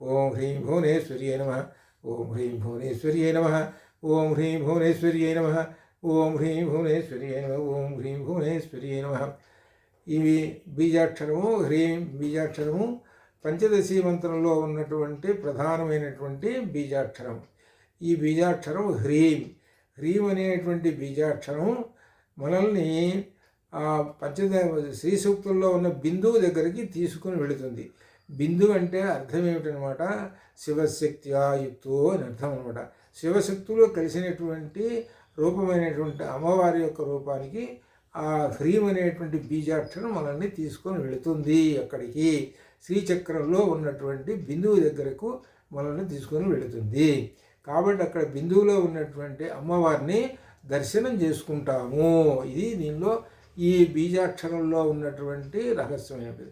ఓం హ్రీం భువనేశ్వర్యై నమః. ఓం హ్రీం భువనేశ్వర్యై నమః. ఓం హ్రీం భువనేశ్వర్యై నమః. ఓం హ్రీం భువనేశ్వర్యై నమః. ఓం హ్రీం భువనేశ్వర్యై నమః. ఇవి బీజాక్షరము, హ్రీం బీజాక్షరము, పంచదశి మంత్రంలో ఉన్నటువంటి ప్రధానమైనటువంటి బీజాక్షరం. ఈ బీజాక్షరం హ్రీం. హ్రీం అనేటువంటి బీజాక్షరం మనల్ని ఆ శ్రీ సూక్తుల్లో ఉన్న బిందువు దగ్గరికి తీసుకుని వెళుతుంది. బిందువు అంటే అర్థం ఏమిటనమాట? శివశక్త్యాయుక్తో అని అర్థం అనమాట. శివశక్తులు కలిసినటువంటి రూపమైనటువంటి అమ్మవారి యొక్క రూపానికి ఆ హ్రీం అనేటువంటి బీజాక్షరం మనల్ని తీసుకొని వెళుతుంది. అక్కడికి శ్రీచక్రంలో ఉన్నటువంటి బిందువు దగ్గరకు మనల్ని తీసుకొని వెళుతుంది. కాబట్టి అక్కడ బిందువులో ఉన్నటువంటి అమ్మవారిని దర్శనం చేసుకుంటాము. ఇది దీనిలో ఈ బీజాక్షరంలో ఉన్నటువంటి రహస్యమైనది.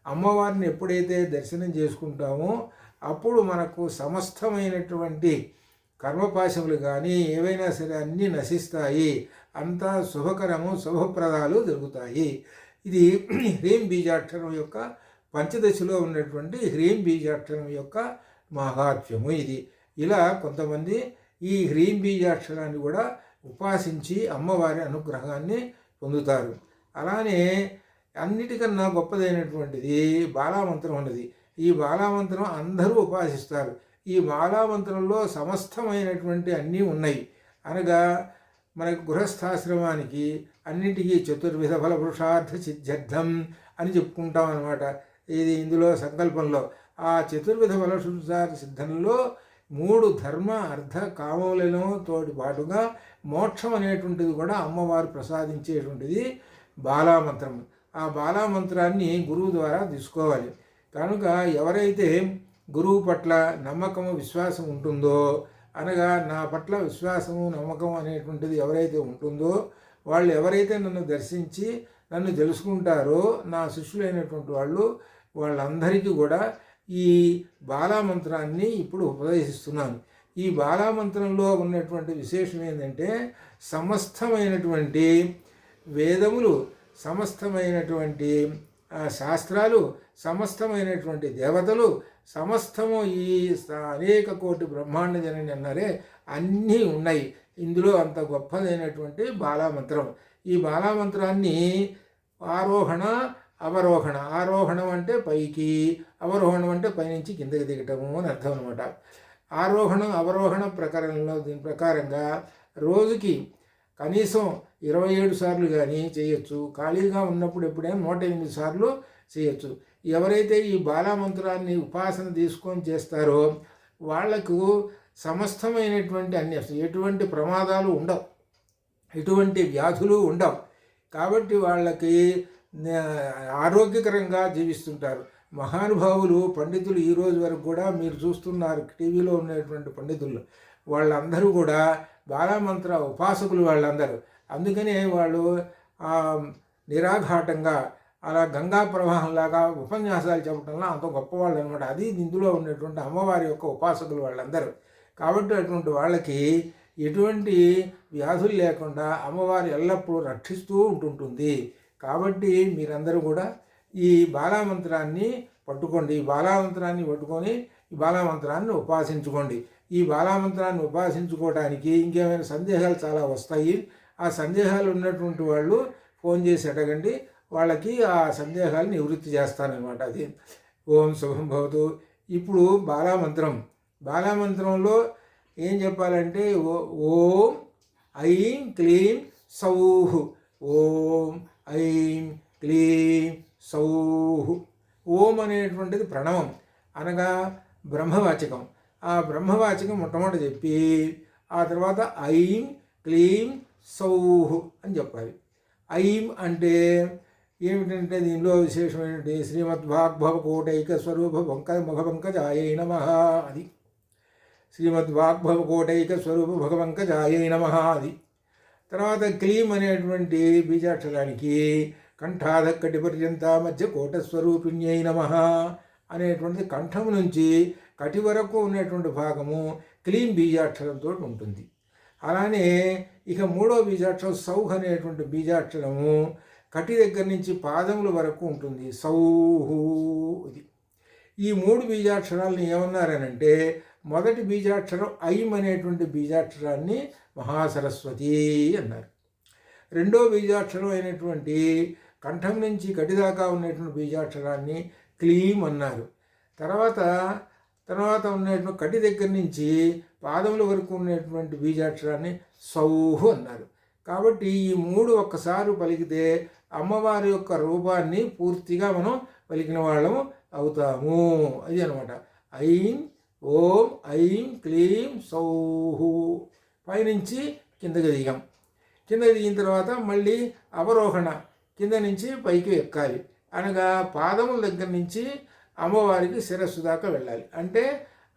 అమ్మవారిని ఎప్పుడైతే దర్శనం చేసుకుంటామో అప్పుడు మనకు సమస్తమైనటువంటి కర్మపాశములు కానీ ఏవైనా సరే అన్నీ నశిస్తాయి. అంతా శుభకరము, శుభప్రదాలు జరుగుతాయి. ఇది హ్రీం బీజాక్షరం యొక్క పంచదశలో ఉన్నటువంటి హ్రీం బీజాక్షరం యొక్క మహాత్మ్యము ఇది. ఇలా కొంతమంది ఈ హ్రీం బీజాక్షరాన్ని కూడా ఉపాసించి అమ్మవారి అనుగ్రహాన్ని పొందుతారు. అలానే అన్నిటికన్నా గొప్పదైనటువంటిది బాలామంత్రం ఉన్నది. ఈ బాలామంత్రం అందరూ ఉపాసిస్తారు. ఈ బాలామంత్రంలో సమస్తమైనటువంటి అన్నీ ఉన్నాయి. అనగా మనకు గృహస్థాశ్రమానికి అన్నింటికీ చతుర్విధ ఫల పురుషార్థ సిద్ధ్యర్థం అని చెప్పుకుంటాం అన్నమాట. ఇది ఇందులో సంకల్పంలో ఆ చతుర్విధ ఫల పురుషార్థ సిద్ధంలో 3 ధర్మ అర్థ కామములను తోటి పాటుగా మోక్షం అనేటువంటిది కూడా అమ్మవారు ప్రసాదించేటువంటిది బాలామంత్రం. ఆ బాలామంత్రాన్ని గురువు ద్వారా తీసుకోవాలి. కనుక ఎవరైతే గురువు పట్ల నమ్మకము, విశ్వాసం ఉంటుందో, అనగా నా పట్ల విశ్వాసము, నమ్మకం అనేటువంటిది ఎవరైతే ఉంటుందో, వాళ్ళు ఎవరైతే నన్ను దర్శించి నన్ను తెలుసుకుంటారో, నా శిష్యులైనటువంటి వాళ్ళందరికీ కూడా ఈ బాలామంత్రాన్ని ఇప్పుడు ఉపదేశిస్తున్నాను. ఈ బాలామంత్రంలో ఉన్నటువంటి విశేషం ఏంటంటే సమస్తమైనటువంటి వేదములు, సమస్తమైనటువంటి శాస్త్రాలు, సమస్తమైనటువంటి దేవతలు, సమస్తము ఈ అనేక కోటి బ్రహ్మాండ జనని అన్నారే అన్నీ ఉన్నాయి ఇందులో. అంత గొప్పదైనటువంటి బాలామంత్రం. ఈ బాలామంత్రాన్ని ఆరోహణ, అవరోహణ, ఆరోహణం అంటే పైకి, అవరోహణం అంటే పైనుంచి కిందకి దిగటము అని అర్థం అనమాట. ఆరోహణం అవరోహణ ప్రకారంలో దీని ప్రకారంగా రోజుకి కనీసం 27 సార్లు కానీ చేయొచ్చు. ఖాళీగా ఉన్నప్పుడు ఎప్పుడైనా 108 సార్లు చేయొచ్చు. ఎవరైతే ఈ బాలామంత్రాన్ని ఉపాసన తీసుకొని చేస్తారో వాళ్లకు సమస్తమైనటువంటి అన్ని, ఎటువంటి ప్రమాదాలు ఉండవు, ఎటువంటి వ్యాధులు ఉండవు. కాబట్టి వాళ్ళకి ఆరోగ్యకరంగా జీవిస్తుంటారు. మహానుభావులు, పండితులు ఈ రోజు వరకు కూడా మీరు చూస్తున్నారు టీవీలో ఉన్నటువంటి పండితులు, వాళ్ళందరూ కూడా బాలామంత్ర ఉపాసకులు వాళ్ళందరూ. అందుకనే వాళ్ళు నిరాఘాటంగా అలా గంగా ప్రవాహంలాగా ఉపన్యాసాలు చెప్పడంలో అంత గొప్పవాళ్ళు అనమాట. అది ఇందులో ఉన్నటువంటి అమ్మవారి యొక్క ఉపాసకులు వాళ్ళందరూ. కాబట్టి అటువంటి వాళ్ళకి ఎటువంటి వ్యాధులు లేకుండా అమ్మవారు ఎల్లప్పుడూ రక్షిస్తూ ఉంటుంటుంది. కాబట్టి మీరందరూ కూడా ఈ బాలామంత్రాన్ని పట్టుకోండి. ఈ బాలామంత్రాన్ని పట్టుకొని ఈ బాలామంత్రాన్ని ఉపాసించుకోండి. ఈ బాలామంత్రాన్ని ఉపాసించుకోవడానికి ఇంకేమైనా సందేహాలు చాలా వస్తాయి. ఆ సందేహాలు ఉన్నటువంటి వాళ్ళు ఫోన్ చేసి అడగండి, వాళ్ళకి ఆ సందేహాలు నివృత్తి చేస్తానన్నమాట. అది ఓం శుభం భవతు. ఇప్పుడు బాలామంత్రంలో ఏం చెప్పాలంటే ఓం ఐం క్లీం సౌః, ఓం ఐం క్లీం సౌః. ఓం అనేటువంటిది ప్రణవం, అనగా బ్రహ్మవాచకం. ఆ బ్రహ్మవాచకం మొట్టమొదటి చెప్పి ఆ తర్వాత ఐం క్లీం సౌః అని చెప్పాలి. ఐం అంటే ఏమిటంటే దీనిలో విశేషమైనటువంటి శ్రీమద్వాగ్భవకోటైక స్వరూప భగవంకజాయై నమః. అది శ్రీమద్వాగ్భవకోటైక స్వరూప భగవంకజాయై నమః. అది తర్వాత క్లీం అనేటువంటి బీజాక్షరానికి కంఠాధక్కటి పర్యంత మధ్య కోటస్వరూపిణ్యై నమః అనేటువంటి కంఠం నుంచి కటి వరకు ఉన్నటువంటి భాగము క్లీం బీజాక్షరంతో ఉంటుంది. అలానే ఇక 3వ బీజాక్షరం సౌః అనేటువంటి బీజాక్షరము కటి దగ్గర నుంచి పాదముల వరకు ఉంటుంది. సౌః. ఇది ఈ 3 బీజాక్షరాలను ఏమన్నారనంటే, మొదటి బీజాక్షరం ఐం అనేటువంటి బీజాక్షరాన్ని మహాసరస్వతి అన్నారు. రెండో బీజాక్షరం అయినటువంటి కంఠం నుంచి కటిదాకా ఉన్నటువంటి బీజాక్షరాన్ని క్లీం అన్నారు. తర్వాత ఉన్నటువంటి కటి దగ్గర నుంచి పాదముల వరకు ఉన్నటువంటి బీజాక్షరాన్ని సౌహు అన్నారు. కాబట్టి ఈ 3 ఒక్కసారి పలికితే అమ్మవారి యొక్క రూపాన్ని పూర్తిగా మనం పలికిన వాళ్ళము అవుతాము. అది అనమాట. ఐం ఓం ఐం క్లీం సౌహు. పైనుంచి కిందకి దిగాం. కిందకి దిగిన తర్వాత మళ్ళీ అవరోహణ, కింద నుంచి పైకి ఎక్కాలి. అనగా పాదముల దగ్గర నుంచి అమ్మవారికి శిరస్సు దాకా వెళ్ళాలి. అంటే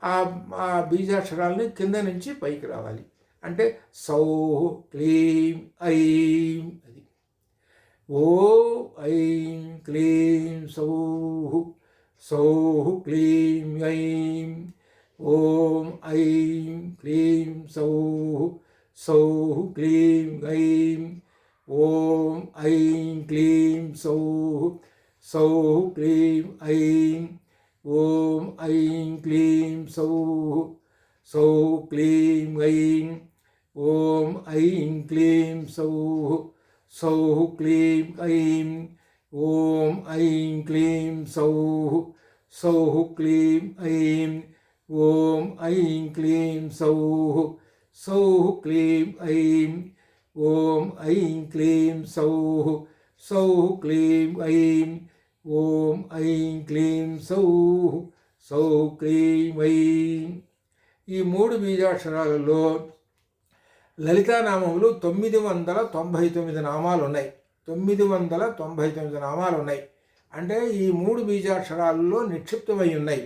ఆ బీజాక్షరాలని కింద నుంచి పైకి రావాలి. అంటే సౌహు క్లీం ఐం. అది ఓ ఐం క్లీం సౌహు, సౌహు క్లీం ఐం. ఓం ఐం క్లీం సౌహు, సౌహు క్లీం ఐం. ఓం ఐం క్లీం సౌహు, సౌహు క్లీం ఐం. ఓం ఐం క్లీం సౌహు, సౌహు క్లీం ఐం. ఓం ఐం క్లీం సౌహు, సౌహు క్లీం ఐం. ఓం ఐం క్లీం సౌహు, సౌహు క్లీం ఐం. ఓం ఐం క్లీం సౌహు, సౌహు క్లీం ఐం. ఓం ఐం క్లీం సౌహు, సౌహు క్లీం ఐం. ఓం ఐం క్లీం సౌహు, సౌహు క్లీం ఐం. ఈ 3 బీజాక్షరాలలో లలితానామములు 999 నామాలు ఉన్నాయి. 999 నామాలు ఉన్నాయి. అంటే ఈ 3 బీజాక్షరాలలో నిక్షిప్తమై ఉన్నాయి.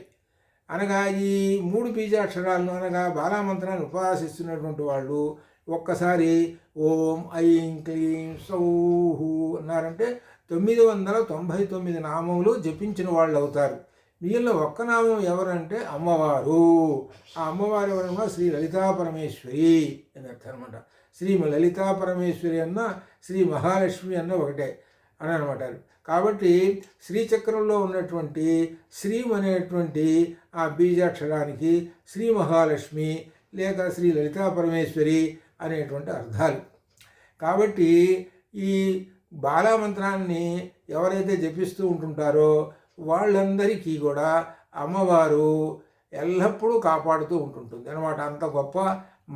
అనగా ఈ 3 బీజాక్షరాలను అనగా బాలామంత్రాన్ని ఉపాసిస్తున్నటువంటి వాళ్ళు ఒక్కసారి ఓం ఐం క్లీం సౌహు అన్నారంటే 999 నామములు జపించిన వాళ్ళు అవుతారు. మిగిలిన ఒక్క నామం ఎవరంటే అమ్మవారు. ఆ అమ్మవారు ఎవరన్నా శ్రీ లలితా పరమేశ్వరి అని అర్థం అనమాట. శ్రీ లలితా పరమేశ్వరి అన్న శ్రీ మహాలక్ష్మి అన్న ఒకటే అని అనమాట. కాబట్టి శ్రీచక్రంలో ఉన్నటువంటి శ్రీం అనేటువంటి ఆ బీజాక్షరానికి శ్రీ మహాలక్ష్మి లేక శ్రీ లలితా పరమేశ్వరి అనేటువంటి అర్థాలు. కాబట్టి ఈ బాలామంత్రాన్ని ఎవరైతే జపిస్తూ ఉంటుంటారో వాళ్ళందరికీ కూడా అమ్మవారు ఎల్లప్పుడూ కాపాడుతూ ఉంటుంటుంది అనమాట. అంత గొప్ప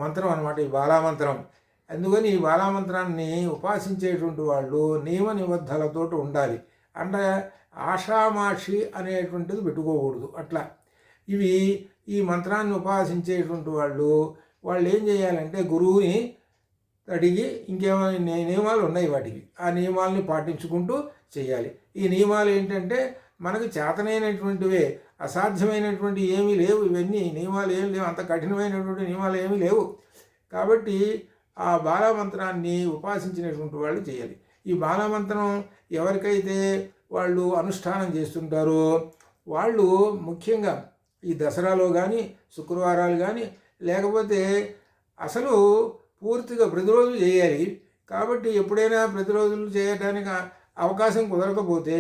మంత్రం అనమాట ఈ బాలామంత్రం. అందుకని ఈ బాలామంత్రాన్ని ఉపాసించేటువంటి వాళ్ళు నియమ నిబద్ధలతో ఉండాలి. అంటే ఆషామాషి అనేటువంటిది పెట్టుకోకూడదు. అట్లా ఇవి ఈ మంత్రాన్ని ఉపాసించేటువంటి వాళ్ళు ఏం చేయాలంటే గురువుని అడిగి ఇంకేమైనా నియమాలు ఉన్నాయి వాటికి, ఆ నియమాలని పాటించుకుంటూ చేయాలి. ఈ నియమాలు ఏంటంటే మనకు చేతనైనటువంటివే, అసాధ్యమైనటువంటి ఏమీ లేవు. ఇవన్నీ నియమాలు ఏమి లేవు, అంత కఠినమైనటువంటి నియమాలు ఏమీ లేవు. కాబట్టి ఆ బాలామంత్రాన్ని ఉపాసించినటువంటి వాళ్ళు చేయాలి. ఈ బాలామంత్రం ఎవరికైతే వాళ్ళు అనుష్ఠానం చేస్తుంటారో వాళ్ళు ముఖ్యంగా ఈ దసరాలో కానీ శుక్రవారాలు కానీ లేకపోతే అసలు పూర్తిగా ప్రతిరోజు చేయాలి. కాబట్టి ఎప్పుడైనా ప్రతిరోజులు చేయడానికి అవకాశం కుదరకపోతే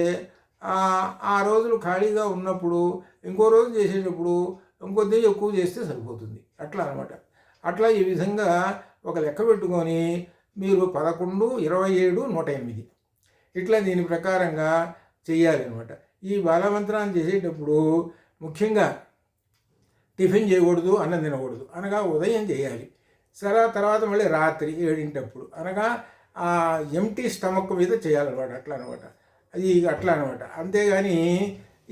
ఆ రోజులు ఖాళీగా ఉన్నప్పుడు ఇంకో రోజు చేసేటప్పుడు ఇంకొద్ది ఎక్కువ చేస్తే సరిపోతుంది. అట్లా అనమాట. అట్లా ఈ విధంగా ఒక లెక్క పెట్టుకొని మీరు 11, 27, 108 ఇట్లా దీని ప్రకారంగా చేయాలి అనమాట. ఈ బాలమంత్రాన్ని చేసేటప్పుడు ముఖ్యంగా టిఫిన్ చేయకూడదు, అన్నం తినకూడదు. అనగా ఉదయం చేయాలి. సరే తర్వాత మళ్ళీ రాత్రి 7 అనగా ఎంటీ స్టమక్ మీద చేయాలన్నమాట. అట్లా అనమాట. అది అట్లా అనమాట. అంతేగాని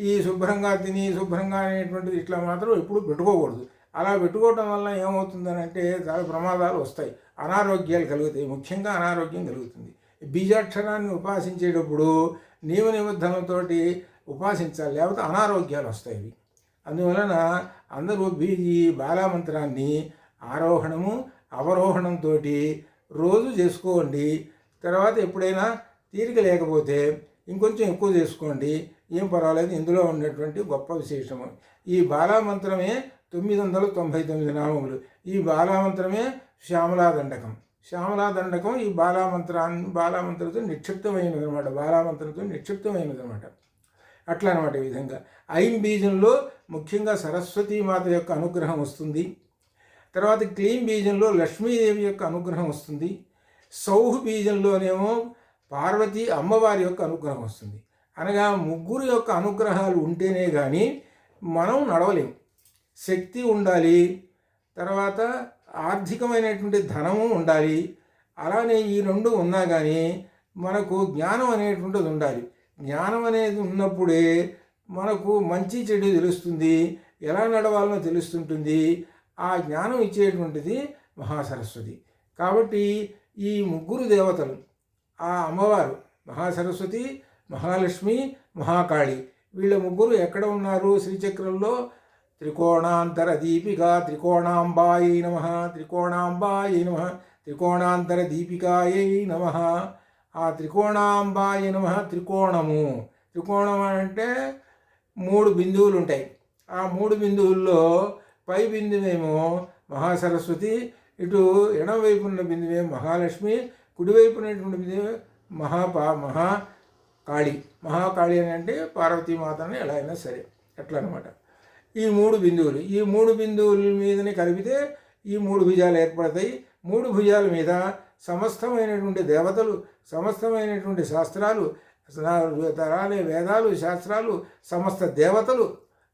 ఈ శుభ్రంగా తిని శుభ్రంగా అనేటువంటిది ఇట్లా మాత్రం ఎప్పుడు పెట్టుకోకూడదు. అలా పెట్టుకోవటం వల్ల ఏమవుతుందనంటే చాలా ప్రమాదాలు వస్తాయి, అనారోగ్యాలు కలుగుతాయి. ముఖ్యంగా అనారోగ్యం కలుగుతుంది. బీజాక్షరాన్ని ఉపాసించేటప్పుడు నియమ నిబంధనలతోటి ఉపాసించాలి, లేకపోతే అనారోగ్యాలు వస్తాయి. అందువలన అందరూ ఈ బాలామంత్రాన్ని ఆరోహణము అవరోహణంతో రోజు చేసుకోండి. తర్వాత ఎప్పుడైనా తీరిక లేకపోతే ఇంకొంచెం ఎక్కువ చేసుకోండి, ఏం పర్వాలేదు. ఇందులో ఉన్నటువంటి గొప్ప విశేషము ఈ బాలామంత్రమే 999 నామములు. ఈ బాలామంత్రమే శ్యామలాదండకం. శ్యామలాదండకం ఈ బాలామంత్రంతో నిక్షిప్తమైనది అనమాట. బాలామంత్రంతో నిక్షిప్తమైనది అనమాట. అట్లా అనమాట. ఈ విధంగా ఐం బీజంలో ముఖ్యంగా సరస్వతీమాత యొక్క అనుగ్రహం వస్తుంది. తర్వాత క్లీం బీజంలో లక్ష్మీదేవి యొక్క అనుగ్రహం వస్తుంది. సౌహ్ బీజంలోనేమో పార్వతీ అమ్మవారి యొక్క అనుగ్రహం వస్తుంది. అనగా ముగ్గురు యొక్క అనుగ్రహాలు ఉంటేనే కానీ మనం నడవలేము. శక్తి ఉండాలి, తర్వాత ఆర్థికమైనటువంటి ధనము ఉండాలి. అలానే ఈ రెండు ఉన్నా కానీ మనకు జ్ఞానం అనేటువంటిది ఉండాలి. జ్ఞానం అనేది ఉన్నప్పుడే మనకు మంచి చెడు తెలుస్తుంది, ఎలా నడవాలనో తెలుస్తుంటుంది. ఆ జ్ఞానం ఇచ్చేటువంటిది మహాసరస్వతి. కాబట్టి ఈ ముగ్గురు దేవతలు, ఆ అమ్మవారు మహాసరస్వతి, మహాలక్ష్మి, మహాకాళి, వీళ్ళ ముగ్గురు ఎక్కడ ఉన్నారు శ్రీచక్రంలో? త్రికోణాంతర దీపిక త్రికోణాంబాయై నమ, త్రికోణాంబాయై నమ, త్రికోణాంతర దీపికాయై నమ. ఆ త్రికోణాంబాయై నమ. త్రికోణము, త్రికోణం అంటే 3 బిందువులు ఉంటాయి. ఆ 3 బిందువుల్లో పై బిందువేమో మహాసరస్వతి, ఇటు ఎడమవైపు ఉన్న బిందువేమో మహాలక్ష్మి, కుడివైపు ఉన్నటువంటి బిందువే మహాకాళి. మహాకాళి అని అంటే పార్వతీమాతని ఎలా అయినా సరే, ఎట్లా అనమాట. ఈ 3 బిందువులు, ఈ 3 బిందువుల మీదనే కలిపితే ఈ 3 భుజాలు ఏర్పడతాయి. 3 భుజాల మీద సమస్తమైనటువంటి దేవతలు, సమస్తమైనటువంటి శాస్త్రాలు, తరాలే వేదాలు, శాస్త్రాలు, సమస్త దేవతలు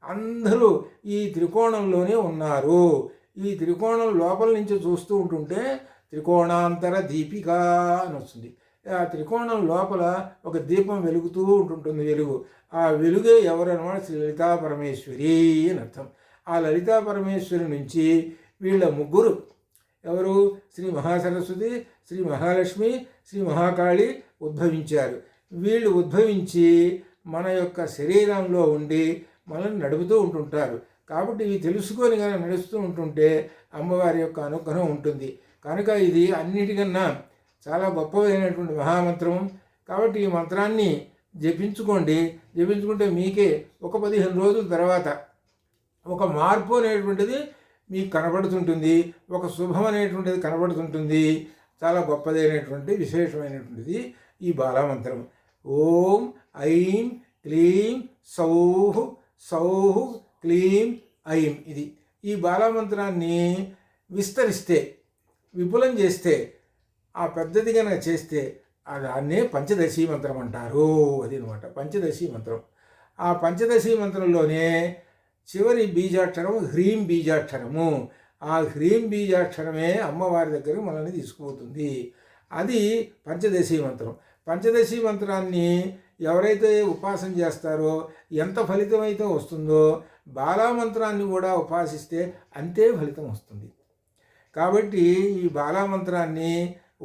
అందరూ ఈ త్రికోణంలోనే ఉన్నారు. ఈ త్రికోణం లోపల నుంచి చూస్తూ ఉంటుంటే త్రికోణాంతర దీపిక అని వస్తుంది. ఆ త్రికోణం లోపల ఒక దీపం వెలుగుతూ ఉంటుంటుంది. వెలుగు, ఆ వెలుగే ఎవరన్నమాట? శ్రీ లలితా పరమేశ్వరి అని అర్థం. ఆ లలితా పరమేశ్వరి నుంచి వీళ్ళ ముగ్గురు ఎవరు? శ్రీ మహాసరస్వతి, శ్రీ మహాలక్ష్మి, శ్రీ మహాకాళి ఉద్భవించారు. వీళ్ళు ఉద్భవించి మన యొక్క శరీరంలో ఉండి మనల్ని నడుపుతూ ఉంటుంటారు. కాబట్టి ఇవి తెలుసుకొని కనుక నడుస్తూ ఉంటుంటే అమ్మవారి యొక్క అనుగ్రహం ఉంటుంది. కనుక ఇది అన్నిటికన్నా చాలా గొప్పదైనటువంటి మహామంత్రం. కాబట్టి ఈ మంత్రాన్ని జపించుకోండి. జపించుకుంటే మీకే ఒక 15 రోజుల తర్వాత ఒక మార్పు అనేటువంటిది మీకు కనబడుతుంటుంది, ఒక శుభం అనేటువంటిది కనబడుతుంటుంది. చాలా గొప్పదైనటువంటి విశేషమైనటువంటిది ఈ బాలామంత్రం. ఓం ఐం క్లీం సౌః సౌః క్లీం ఐం. ఇది ఈ బాలామంత్రాన్ని విస్తరిస్తే, విపులం చేస్తే, ఆ పెద్దది కనుక చేస్తే దాన్నే పంచదశీ మంత్రం అంటారు. అది అనమాట పంచదశీ మంత్రం. ఆ పంచదశీ మంత్రంలోనే చివరి బీజాక్షరం హ్రీం బీజాక్షరము. ఆ హ్రీం బీజాక్షరమే అమ్మవారి దగ్గర మనల్ని తీసుకుపోతుంది. అది పంచదశీ మంత్రం. పంచదశీ మంత్రాన్ని ఎవరైతే ఉపాసన చేస్తారో ఎంత ఫలితం అయితే వస్తుందో బాలామంత్రాన్ని కూడా ఉపాసిస్తే అంతే ఫలితం వస్తుంది. కాబట్టి ఈ బాలామంత్రాన్ని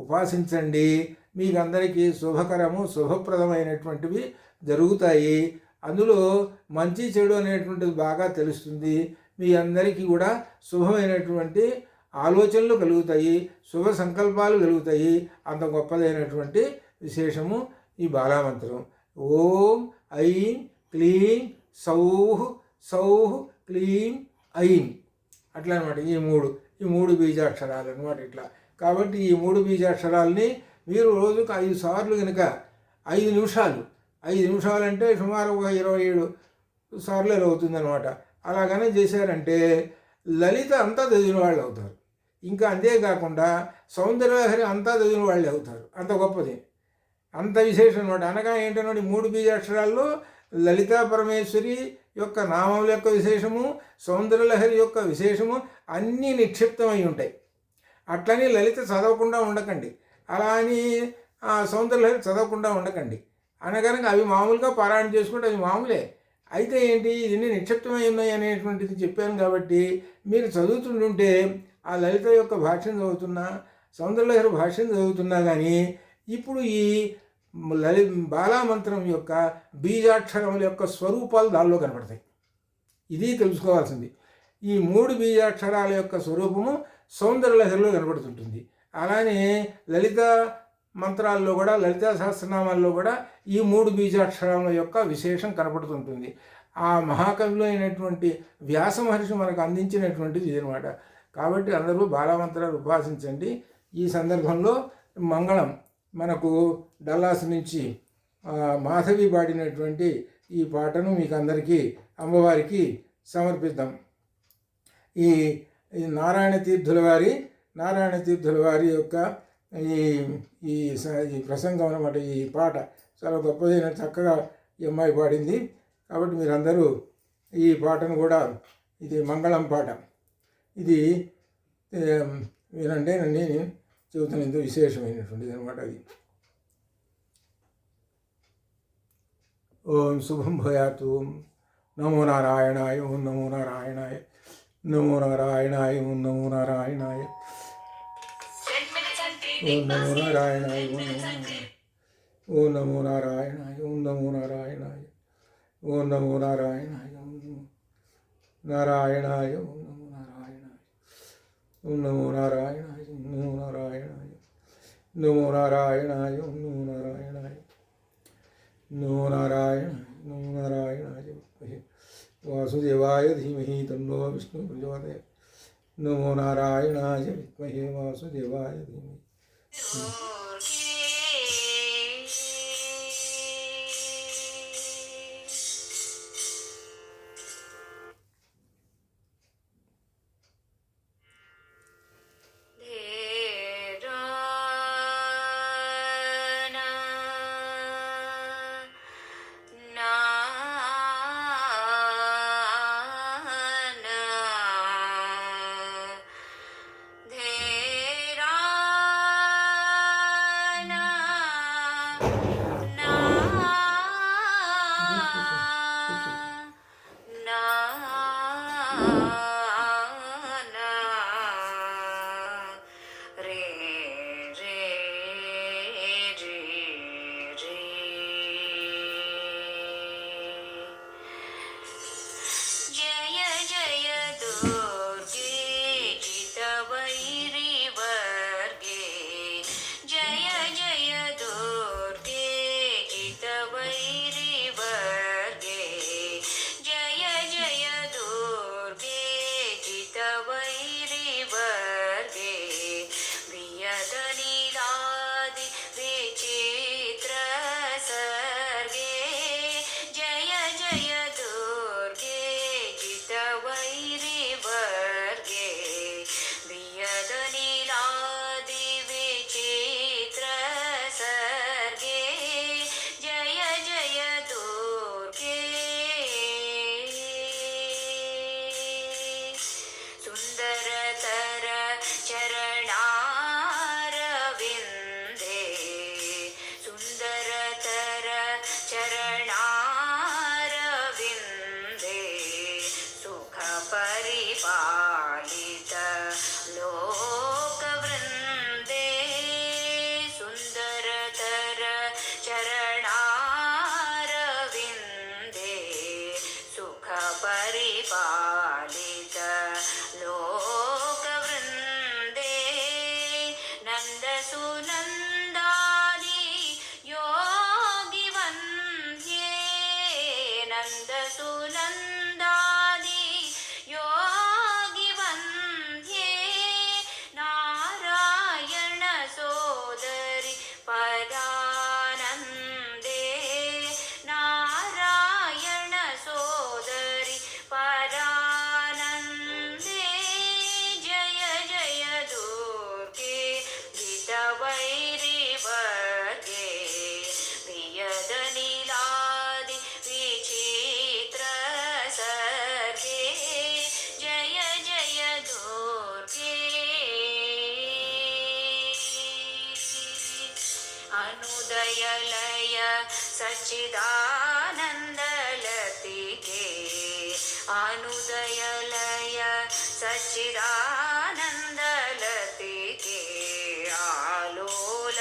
ఉపాసించండి. మీకు అందరికీ శుభకరము, శుభప్రదమైనటువంటివి జరుగుతాయి. అందులో మంచి చెడు అనేటువంటిది బాగా తెలుస్తుంది. మీ అందరికీ కూడా శుభమైనటువంటి ఆలోచనలు కలుగుతాయి, శుభ సంకల్పాలు కలుగుతాయి. అంత గొప్పదైనటువంటి విశేషము ఈ బాలామంత్రం. ఓం ఐం క్లీం సౌః సౌః క్లీం ఐం. అట్లా అనమాట. ఈ మూడు బీజాక్షరాలు అనమాట ఇట్లా. కాబట్టి ఈ 3 బీజాక్షరాలని మీరు రోజుకు 5 సార్లు కనుక 5 నిమిషాలు, 5 నిమిషాలు అంటే సుమారు ఒక 27 సార్లు అవుతుందన్నమాట. అలాగనే చేశారంటే లలిత అంతా చదివిన వాళ్ళు అవుతారు. ఇంకా అంతేకాకుండా సౌందర్యలహరి అంతా చదివిన వాళ్ళే అవుతారు. అంత గొప్పది, అంత విశేషం అనమాట. అనగా ఏంటంటే 3 బీజాక్షరాల్లో లలితా పరమేశ్వరి యొక్క నామముల యొక్క విశేషము, సౌందర్యలహరి యొక్క విశేషము అన్నీ నిక్షిప్తమై ఉంటాయి. అట్లని లలిత చదవకుండా ఉండకండి, అలా అని సౌందర్యలహరి చదవకుండా ఉండకండి. అనగనక అవి మామూలుగా పారాయణ చేసుకుంటే అవి మామూలే. అయితే ఏంటి, ఇన్ని నిక్షిప్తమై ఉన్నాయి అనేటువంటిది చెప్పాను. కాబట్టి మీరు చదువుతుంటుంటే ఆ లలిత యొక్క భాష్యం చదువుతున్నా, సౌందర్యలహరి భాష్యం చదువుతున్నా కానీ ఇప్పుడు ఈ బాలామంత్రం యొక్క బీజాక్షరముల యొక్క స్వరూపాలు దానిలో కనపడతాయి. ఇది తెలుసుకోవాల్సింది. ఈ 3 బీజాక్షరాల యొక్క స్వరూపము సౌందర్యలహరిలో కనబడుతుంటుంది. అలానే లలిత మంత్రాల్లో కూడా, లలితా సహస్రనామాల్లో కూడా ఈ 3 బీజాక్షరాల యొక్క విశేషం కనపడుతుంటుంది. ఆ మహాకవిలో అయినటువంటి వ్యాస మహర్షి మనకు అందించినటువంటిది ఇదనమాట. కాబట్టి అందరూ బాలామంత్రాలు ఉపాసించండి. ఈ సందర్భంలో మంగళం మనకు డల్లాస్ నుంచి మాధవి పాడినటువంటి ఈ పాటను మీకు అందరికీ అమ్మవారికి సమర్పిద్దాం. ఈ నారాయణ తీర్థుల వారి యొక్క ఈ ఈ ప్రసంగం అన్నమాట. ఈ పాట చాలా గొప్పదైన చక్కగా ఈ అమ్మాయి పాడింది. కాబట్టి మీరందరూ ఈ పాటను కూడా, ఇది మంగళం పాట, ఇది వినండి. నేను చెబుతున్న ఎంతో విశేషమైనటువంటిది అనమాట. అది ఓం శుభం భయాతు. నమో నారాయణాయ. ఓం నమో నారాయణాయ. నమో నారాయణాయ. ఓం నమో నారాయణాయ. ఓం నమో నారాయణాయ. ఓం నమో నారాయణాయ. ఓం నమో నారాయణాయ. ఓం నమో నారాయణాయ. ఓం నారాయణాయ. ఓం నమో నారాయణాయ. ఓం నమో నారాయణాయ. ఓం నమో నారాయణాయ. నమో నారాయణాయ. ఓం నమో నారాయణాయ. నమో నారాయణాయ. నమో నారాయణాయ. వాసుదేవాయ ధీమహి తన్నో విష్ణు ప్రచోదయాత్. నమో నారాయణాయ విద్మహే వాసుదేవాయ ధీమహి. अनुदयलय सच्चिदानन्दलतिके अनुदयलय सच्चिदानन्दलतिके आलोलमणिमय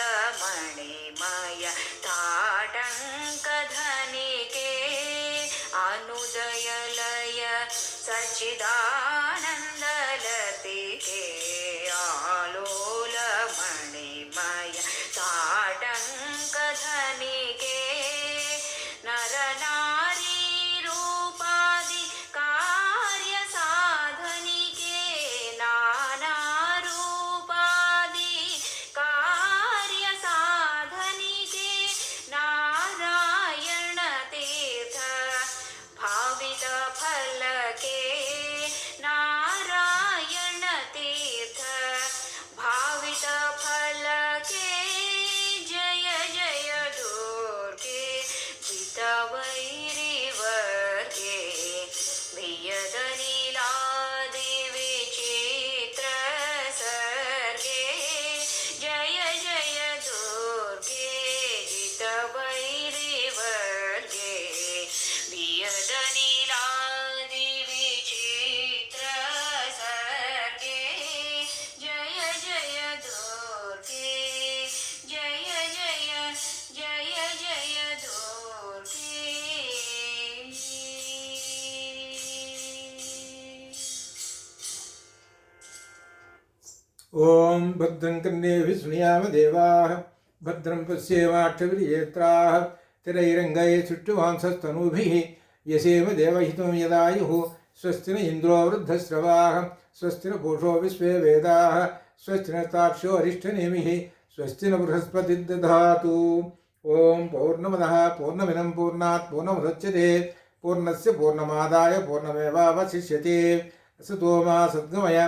ताटङ्कधनिके अनुदयलय सच्चिदानन्दलतिके आलोलमणिमय ताटङ्कधनिके नरनारी रूपादि कार्यसाधनिके नानारूपादि कार्यसाधनिके नारायणतीर्थ ఓం భద్రం కన్నేభిः శృణుయామ దేవాः భద్రం పశ్యేమాక్షభిర్యేత్రాः స్థిరైరంగైः సుష్ఠువాంసస్తనూభిः యసేమ దేవహితం యదాయుः స్వస్తి న ఇంద్రో వృద్ధశ్రవాः స్వస్తి న పూషో విశ్వే వేదాः స్వస్తి నస్తాక్షో అరిష్టనేమిः స్వస్తి న బృహస్పతిర్దధాతు ఓం పూర్ణమదః పూర్ణమిదం పూర్ణాత్ పూర్ణముదచ్యతే పూర్ణస్య పూర్ణమాదాయ పూర్ణమేవావశిష్యతే అసతో మా సద్గమయ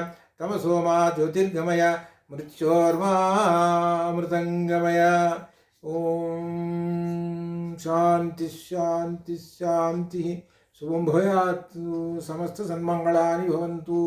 తమసో మా జ్యోతిర్గమయ మృత్యోర్మామృతంగమయ ఓం శాంతి శాంతి శాంతి శుభం భూయాత్ సమస్త సన్మంగళాని భవంతు.